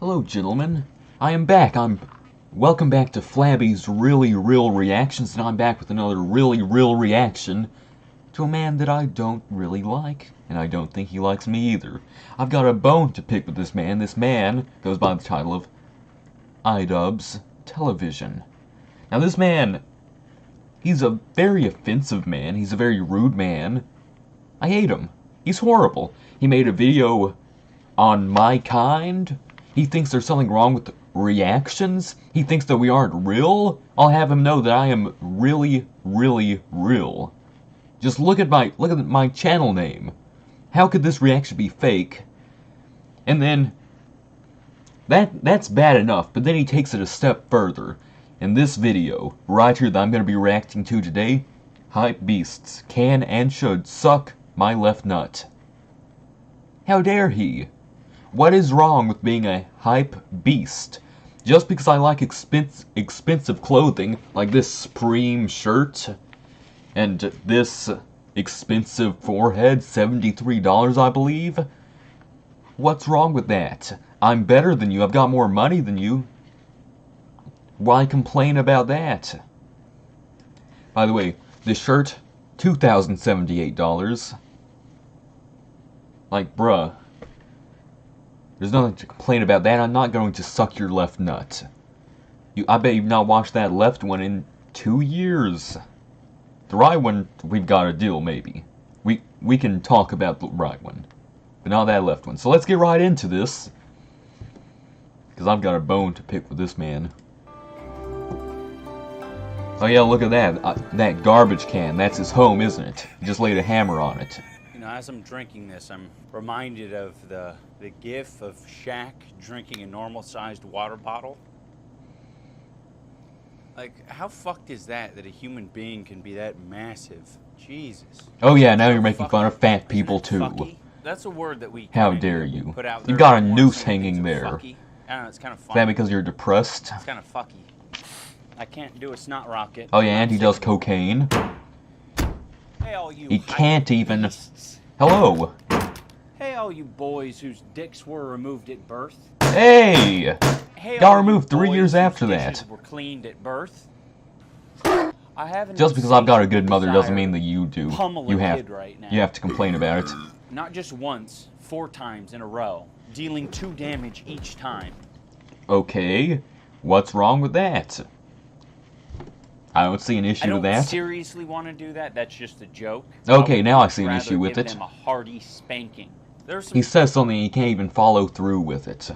Hello, gentlemen. I am back. Welcome back to Flabby's Really Real Reactions, and I'm back with another really real reaction to a man that I don't really like, and I don't think he likes me either. I've got a bone to pick with this man. This man goes by the title of idubbbz Television. Now, this man, he's a very offensive man. He's a very rude man. I hate him. He's horrible. He made a video on my kind. He thinks there's something wrong with reactions. He thinks that we aren't real. I'll have him know that I am really, really real. Just look at my channel name. How could this reaction be fake? And then that's bad enough, but then he takes it a step further. In this video, right here that I'm going to be reacting to today, Hypebeasts can and should suck my left nut. How dare he? What is wrong with being a hype beast? Just because I like expensive clothing, like this Supreme shirt, and this expensive forehead, $73 I believe? What's wrong with that? I'm better than you, I've got more money than you. Why complain about that? By the way, this shirt, $2,078. Like, bruh. There's nothing to complain about that. I'm not going to suck your left nut. I bet you've not watched that left one in 2 years. The right one, we've got a deal, maybe. We can talk about the right one. But not that left one. So let's get right into this. Because I've got a bone to pick with this man. Oh yeah, look at that. That garbage can. That's his home, isn't it? He just laid a hammer on it. As I'm drinking this, I'm reminded of the gif of Shaq drinking a normal-sized water bottle. Like, how fucked is that a human being can be that massive? Jesus. Oh yeah, now you're making fun of fat people too. Fucky? That's a word that we How dare you? Put out You there got a more noose saying hanging things are there. fucky. I don't know, it's kind of Is funny. that because you're depressed? It's kind of fucky. I can't do a snot rocket. Oh yeah, and he does cocaine. Hey, all you He can't even... beasts. Hello! Hey, all you boys whose dicks were removed at birth. Hey! Hey, Got all removed you 3 years boys after whose that. dishes were cleaned at birth. I haven't Just because I've got a good mother doesn't mean that you do. You have to complain about it. Not just once, 4 times in a row, dealing 2 damage each time. Okay, what's wrong with that? I don't see an issue with I don't that. seriously want to do that. That's just a joke. Okay, now I see an issue with give it. them a hearty spanking. He says something and he can't even follow through with it.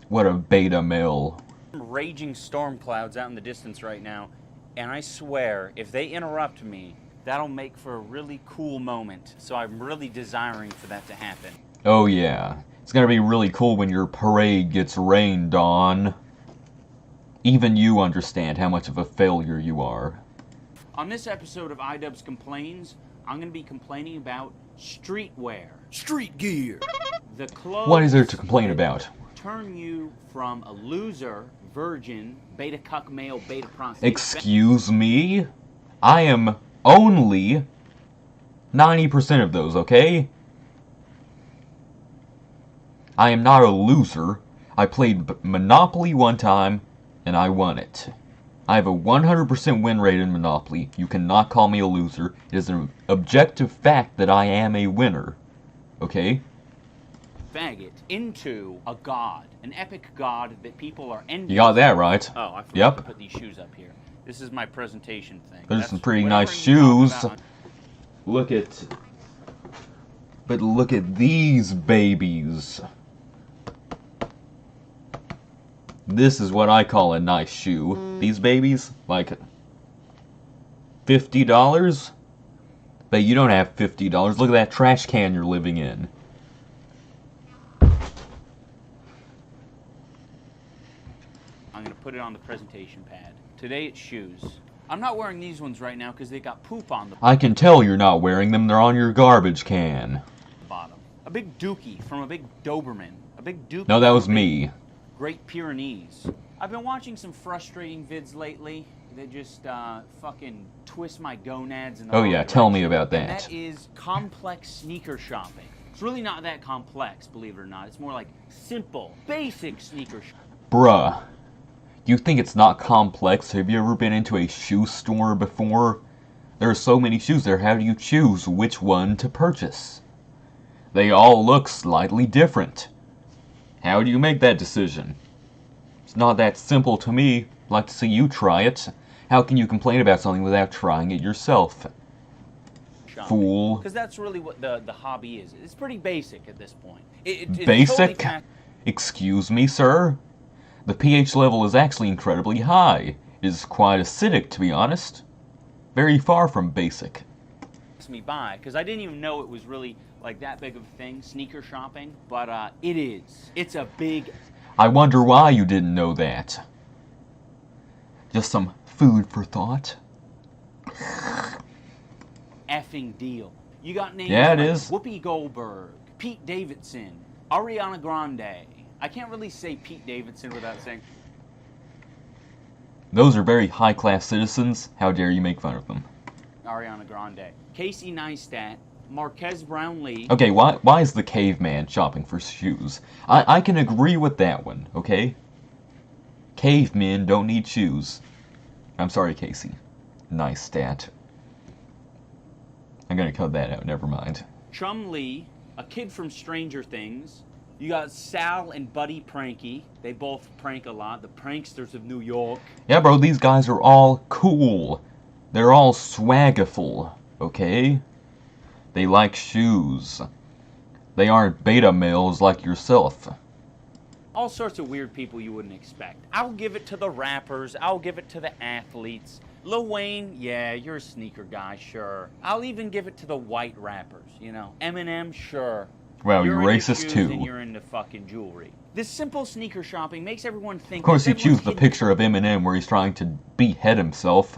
What a beta male. Raging storm clouds out in the distance right now, and I swear, if they interrupt me, that'll make for a really cool moment. So I'm really desiring for that to happen. Oh yeah, it's gonna be really cool when your parade gets rained on. Even you understand how much of a failure you are. On this episode of idubbbz Complains, I'm going to be complaining about streetwear. Street gear. The clothes What is there to complain about? turn you from a loser, virgin, beta cuck male, beta prostitute. Excuse me? I am only 90% of those, okay? I am not a loser. I played Monopoly one time, and I won it. I have a 100% win rate in Monopoly. You cannot call me a loser. It is an objective fact that I am a winner. Okay? Faggot into a god, an epic god that people are envious. You got that right. Oh, I forgot Yep. to put these shoes up here. This is my presentation thing. There's some pretty whatever nice you talk shoes. about. But look at these babies. This is what I call a nice shoe. These babies, like $50? But you don't have $50. Look at that trash can you're living in. I'm going to put it on the presentation pad. Today it's shoes. I'm not wearing these ones right now because they got poop on the I can tell you're not wearing them. They're on your garbage can. bottom. A big dookie from a big Doberman. A big dookie. No, that was me. Great Pyrenees. I've been watching some frustrating vids lately that just fucking twist my gonads in the Oh wrong yeah, tell me direction. about And that. that is complex sneaker shopping. It's really not that complex, believe it or not. It's more like simple, basic sneaker shopping. Bruh. You think it's not complex? Have you ever been into a shoe store before? There are so many shoes there, how do you choose which one to purchase? They all look slightly different. How do you make that decision? It's not that simple to me. I'd like to see you try it. How can you complain about something without trying it yourself? Fool. Because that's really what the hobby is. It's pretty basic at this point. Basic? Totally Excuse me, sir? The pH level is actually incredibly high. It is quite acidic, to be honest. Very far from basic. Me by, because I didn't even know it was really like that big of a thing, sneaker shopping, but it is. It's a big... I wonder why you didn't know that. Just some food for thought. effing deal. You got names like Whoopi Goldberg, Pete Davidson, Ariana Grande. I can't really say Pete Davidson without saying... Those are very high-class citizens. How dare you make fun of them? Ariana Grande, Casey Neistat, Marquez Brownlee. Okay, why is the caveman shopping for shoes? I can agree with that one, okay? Cavemen don't need shoes. I'm sorry, Casey. Neistat. I'm gonna cut that out, never mind. Chum Lee, a kid from Stranger Things. You got Sal and Buddy Pranky. They both prank a lot. The pranksters of New York. Yeah, bro, these guys are all cool. They're all swaggerful, okay? They like shoes. They aren't beta males like yourself. All sorts of weird people you wouldn't expect. I'll give it to the rappers. I'll give it to the athletes. Lil Wayne, yeah, you're a sneaker guy, sure. I'll even give it to the white rappers, you know. Eminem, sure. Well, you're racist too. And you're into fucking jewelry. This simple sneaker shopping makes everyone think... Of course you choose the picture of Eminem where he's trying to behead himself.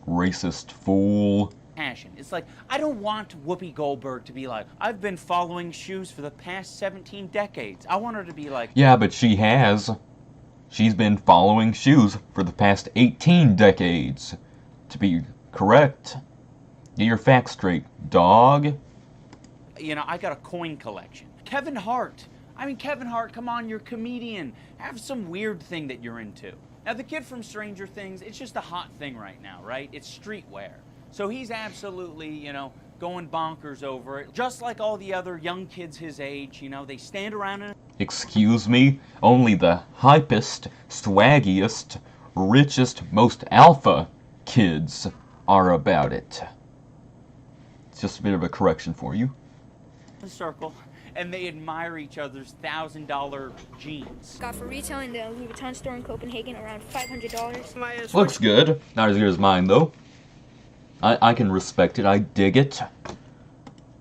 Racist fool. Passion. It's like, I don't want Whoopi Goldberg to be like, I've been following shoes for the past 17 decades. I want her to be like... Yeah, but she has. She's been following shoes for the past 18 decades. To be correct. Get your facts straight, dog. You know, I got a coin collection. Kevin Hart. I mean, Kevin Hart, come on, you're a comedian. Have some weird thing that you're into. Now, the kid from Stranger Things, it's just a hot thing right now, right? It's streetwear. So he's absolutely, you know, going bonkers over it. Just like all the other young kids his age, you know, they stand around and... Excuse me? Only the hypest, swaggiest, richest, most alpha kids are about it. It's just a bit of a correction for you. Circle, and they admire each other's $1,000 jeans. Got for retail in the Louis Vuitton store in Copenhagen around $500. Looks good. Not as good as mine though. I can respect it. I dig it.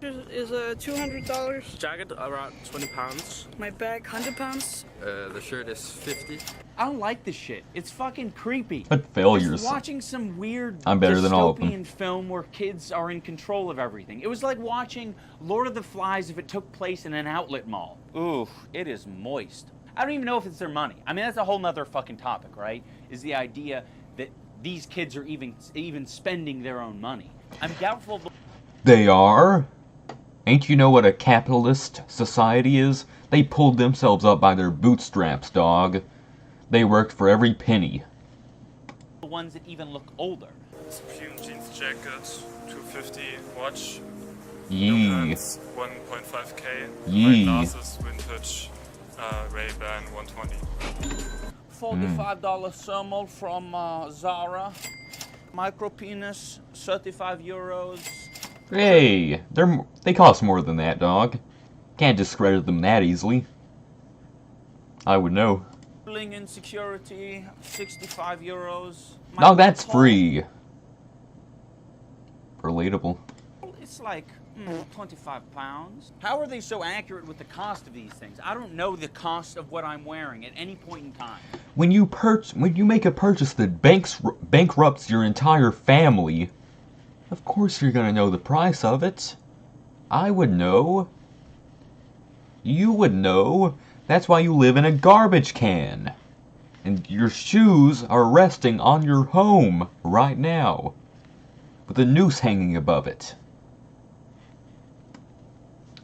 Is $200. Jacket around 20 pounds. My bag 100 pounds. The shirt is 50. I don't like this shit. It's fucking creepy. But failures. Just watching some weird I'm better than all of them. dystopian film where kids are in control of everything. It was like watching Lord of the Flies if it took place in an outlet mall. Ooh, it is moist. I don't even know if it's their money. I mean, that's a whole nother fucking topic, right? Is the idea that these kids are even spending their own money. I'm doubtful. They are. Ain't you know what a capitalist society is? They pulled themselves up by their bootstraps, dog. They worked for every penny. The ones that even look older. Supreme jeans jacket, 250 watch. Yee. 1.5k. Yee. Glasses, vintage, Ray-Ban 120. $45 thermal from Zara. Micro penis, 35 euros. Hey, they cost more than that, dog. Can't discredit them that easily. I would know. Bling insecurity, 65 euros. No, that's free. Relatable. It's like 25 pounds. How are they so accurate with the cost of these things? I don't know the cost of what I'm wearing at any point in time. When you make a purchase that bankrupts your entire family, of course you're gonna know the price of it. I would know. You would know. That's why you live in a garbage can. And your shoes are resting on your home right now. With a noose hanging above it.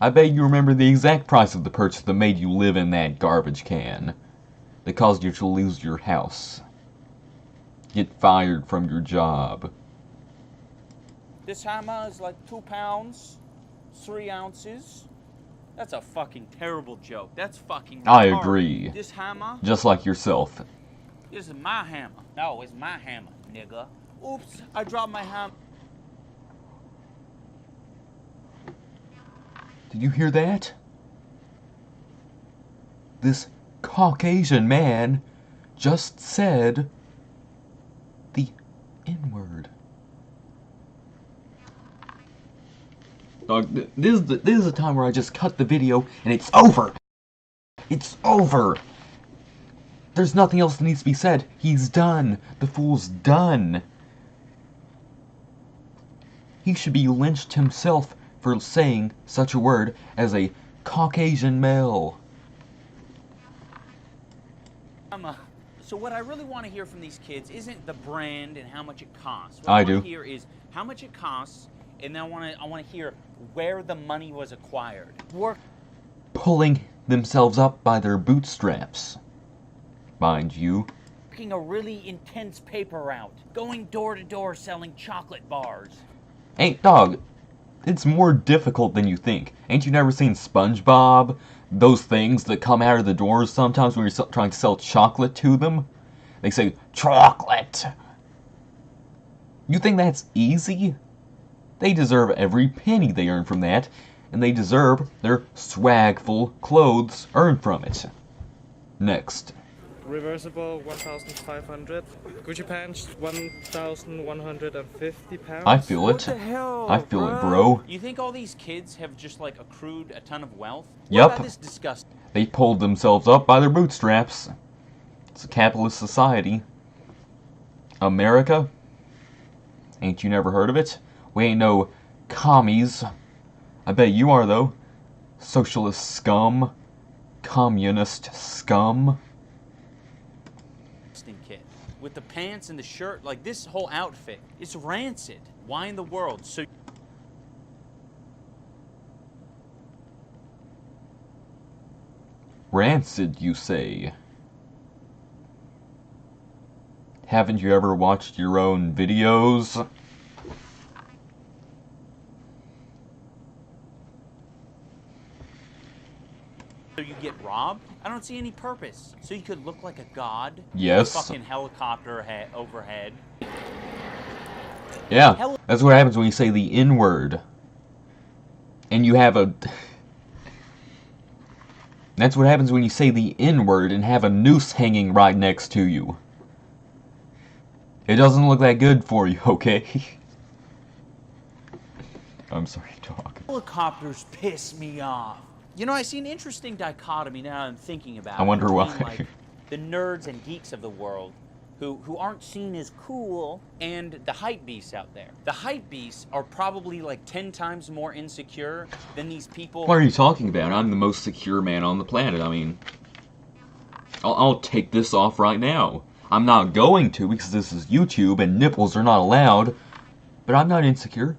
I bet you remember the exact price of the purchase that made you live in that garbage can. That caused you to lose your house. Get fired from your job. This hammer is like 2 pounds, 3 ounces. That's a fucking terrible joke. That's fucking retarded. I agree. This hammer? Just like yourself. This is my hammer. No, it's my hammer, nigga. Oops, I dropped my hammer. Did you hear that? This Caucasian man just said the N-word. Dog, this is a time where I just cut the video and it's over. It's over. There's nothing else that needs to be said. He's done. The fool's done. He should be lynched himself for saying such a word as a Caucasian male. So what I really want to hear from these kids isn't the brand and how much it costs. What I I do. want to hear is how much it costs, and then I want to hear where the money was acquired. Pulling themselves up by their bootstraps. Mind you. Working a really intense paper route, going door to door selling chocolate bars. Hey, dog, it's more difficult than you think. Ain't you never seen SpongeBob? Those things that come out of the doors sometimes when you're trying to sell chocolate to them? They say, chocolate! You think that's easy? They deserve every penny they earn from that, and they deserve their swagful clothes earned from it. Next. Reversible 1,500. Gucci pants 1,150 pounds. I feel What it. the hell, I feel it, bro. You think all these kids have just like accrued a ton of wealth? Yup. What about this disgusting? They pulled themselves up by their bootstraps. It's a capitalist society. America? Ain't you never heard of it? We ain't no commies. I bet you are, though. Socialist scum. Communist scum. Kid with the pants and the shirt, like this whole outfit, it's rancid. Why in the world? So Rancid, you say? Haven't you ever watched your own videos? you get robbed? I don't see any purpose. So you could look like a god? Yes. Fucking helicopter overhead. Yeah, that's what happens when you say the N-word. And you have a... That's what happens when you say the N-word and have a noose hanging right next to you. It doesn't look that good for you, okay? I'm sorry, dog. Helicopters piss me off. You know, I see an interesting dichotomy now I'm thinking about it. I wonder why. Like, the nerds and geeks of the world who aren't seen as cool, and the Hypebeasts out there. The Hypebeasts are probably like 10 times more insecure than these people. What are you talking about? I'm the most secure man on the planet. I mean, I'll take this off right now. I'm not going to because this is YouTube and nipples are not allowed, but I'm not insecure.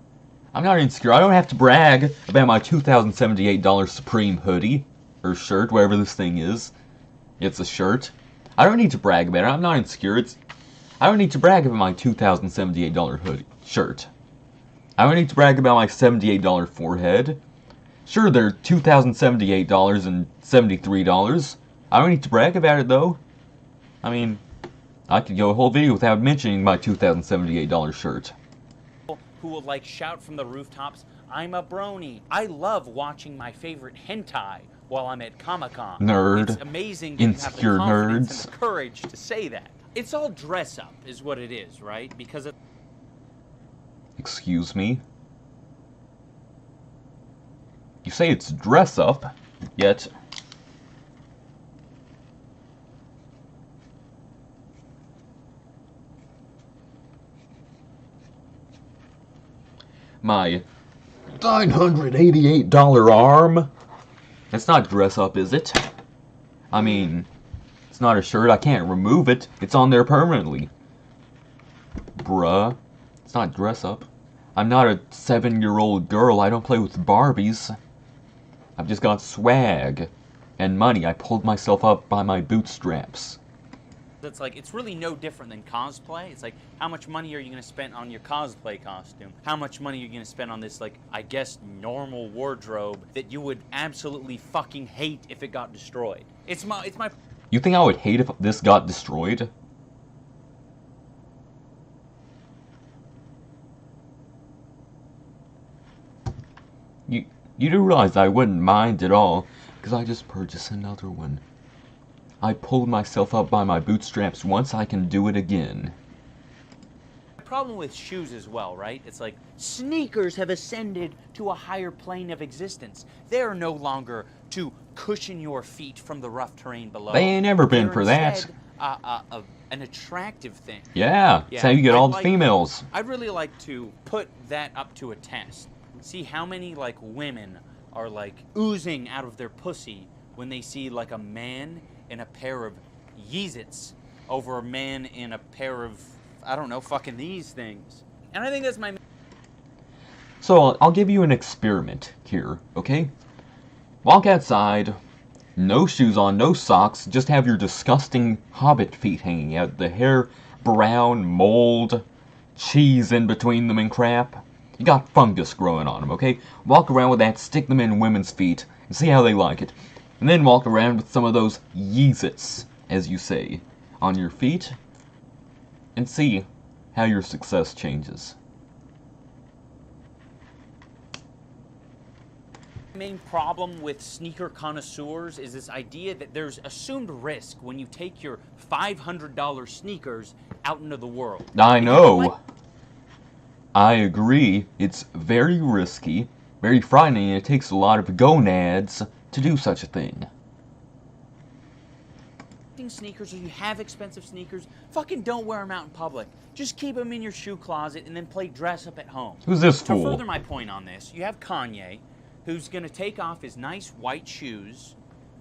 I'm not insecure. I don't have to brag about my $2,078 Supreme hoodie, or shirt, whatever this thing is. It's a shirt. I don't need to brag about it. I'm not insecure. I don't need to brag about my $2,078 hoodie shirt. I don't need to brag about my $78 forehead. Sure, they're $2,078 and $73. I don't need to brag about it, though. I mean, I could go a whole video without mentioning my $2,078 shirt. Who will like shout from the rooftops, "I'm a brony." I love watching my favorite hentai while I'm at Comic-Con. Nerd. It's amazing that Insecure you have the confidence nerds. and the courage to say that. It's all dress up is what it is, right? Because it Excuse me? You say it's dress up, yet... My $988 arm? That's not dress up, is it? I mean, it's not a shirt. I can't remove it. It's on there permanently. Bruh. It's not dress up. I'm not a 7-year-old girl. I don't play with Barbies. I've just got swag and money. I pulled myself up by my bootstraps. It's like, it's really no different than cosplay. It's like, how much money are you going to spend on your cosplay costume? How much money are you going to spend on this, like, I guess, normal wardrobe that you would absolutely fucking hate if it got destroyed? It's my... You think I would hate if this got destroyed? You do realize I wouldn't mind at all, because I just purchased another one. I pulled myself up by my bootstraps once, I can do it again. The problem with shoes as well, right? It's like, sneakers have ascended to a higher plane of existence. They're no longer to cushion your feet from the rough terrain below. They ain't never been They're for that. an attractive thing. Yeah, that's how you get all the like, females. I'd really like to put that up to a test. See how many, like, women are, like, oozing out of their pussy when they see, like, a man in a pair of Yeezits over a man in a pair of, I don't know, fucking these things. And I think that's my... So, I'll give you an experiment here, okay? Walk outside, no shoes on, no socks, just have your disgusting hobbit feet hanging out, the hair brown, mold, cheese in between them and crap. You got fungus growing on them, okay? Walk around with that, stick them in women's feet, and see how they like it. And then walk around with some of those Yeezits, as you say, on your feet, and see how your success changes. The main problem with sneaker connoisseurs is this idea that there's assumed risk when you take your $500 sneakers out into the world. I know. I agree. It's very risky, very frightening, and it takes a lot of gonads to do such a thing. Sneakers, or you have expensive sneakers, fucking don't wear them out in public. Just keep them in your shoe closet and then play dress up at home. Who's this To fool? further my point on this, you have Kanye, who's going to take off his nice white shoes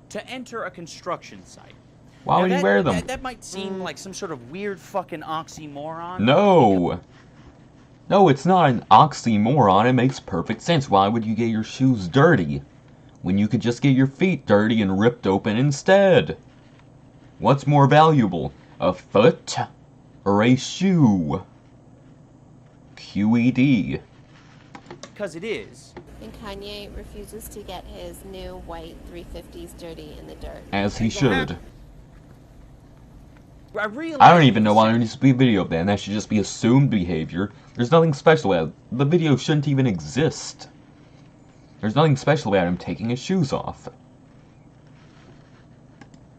to enter a construction site. Why would he wear them? That might seem like some sort of weird fucking oxymoron. No. No, it's not an oxymoron. It makes perfect sense. Why would you get your shoes dirty when you could just get your feet dirty and ripped open instead? What's more valuable, a foot or a shoe? QED. Because it is. And Kanye refuses to get his new white 350s dirty in the dirt. As he should. I don't even know why there needs to be a video of that. That should just be assumed behavior. There's nothing special about it. The video shouldn't even exist. There's nothing special about him taking his shoes off.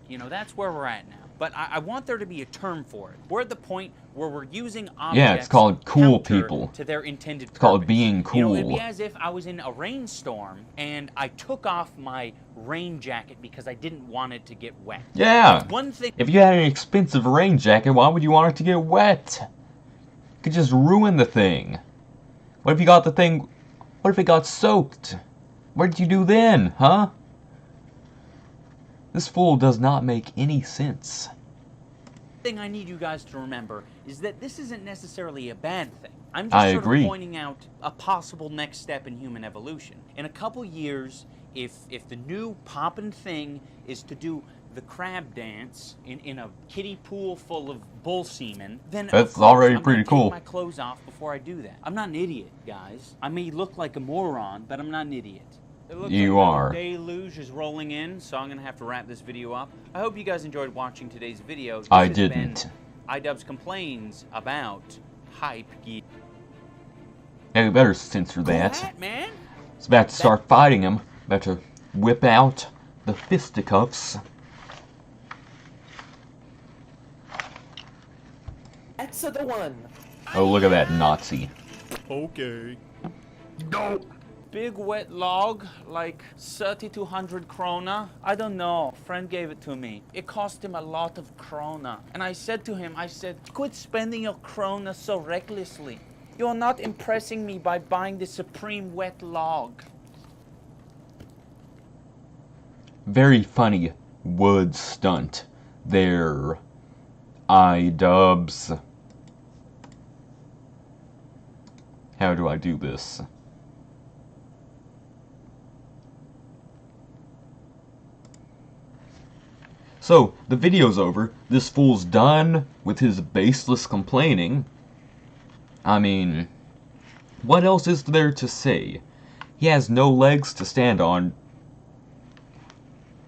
You know, that's where we're at now. But I want there to be a term for it. We're at the point where we're using objects Yeah, it's called cool counter people. to their intended purpose. It's called being You know, it'd cool. be as if I was in a rainstorm and I took off my rain jacket because I didn't want it to get wet. Yeah. One thing. If you had an expensive rain jacket, why would you want it to get wet? You could just ruin the thing. What if you got the thing... What if it got soaked? What did you do then, huh? This fool does not make any sense. Thing I need you guys to remember is that this isn't necessarily a bad thing. I'm just sort of pointing out a possible next step in human evolution. In a couple years, if the new poppin' thing is to do the crab dance in a kiddie pool full of bull semen, then that's already pretty I'm cool. Take my clothes off before I do that. I'm not an idiot, guys. I may look like a moron, but I'm not an idiot. It looks You like are. The deluge is rolling in, so I'm going to have to wrap this video up. I hope you guys enjoyed watching today's video. This I has didn't. been idubbbz complains about Hypebeast. Yeah, you better censor that. That, man. It's about to start fighting him. About to whip out the fisticuffs. That's the one. Oh, look at that Nazi. Okay. Big wet log, like 3,200 krona. I don't know. Friend gave it to me. It cost him a lot of krona. And I said to him, quit spending your krona so recklessly. You're not impressing me by buying the supreme wet log. Very funny wood stunt there, idubbbz. How do I do this? So, the video's over. This fool's done with his baseless complaining. I mean, what else is there to say? He has no legs to stand on.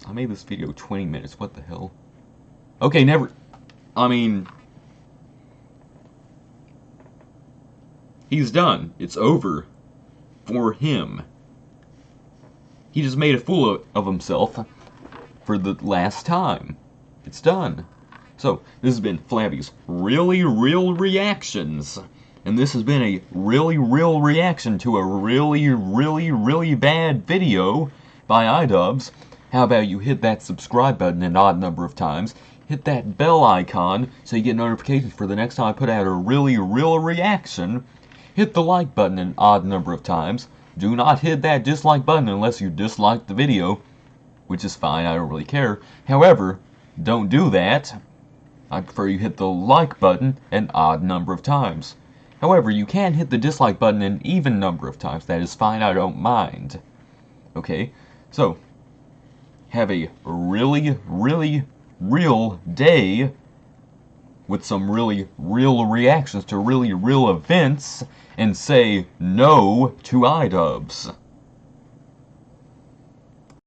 I made this video 20 minutes. What the hell? Okay, never... I mean... He's done. It's over. For him. He just made a fool of himself for the last time. It's done. So, this has been Flabby's Really Real Reactions. And this has been a really real reaction to a really bad video by idubbbz. How about you hit that subscribe button an odd number of times, hit that bell icon so you get notifications for the next time I put out a really real reaction, hit the like button an odd number of times, do not hit that dislike button unless you dislike the video, which is fine, I don't really care. However, don't do that. I prefer you hit the like button an odd number of times. However, you can hit the dislike button an even number of times. That is fine, I don't mind. Okay, so, have a really real day with some really real reactions to really real events, and say no to idubbbz.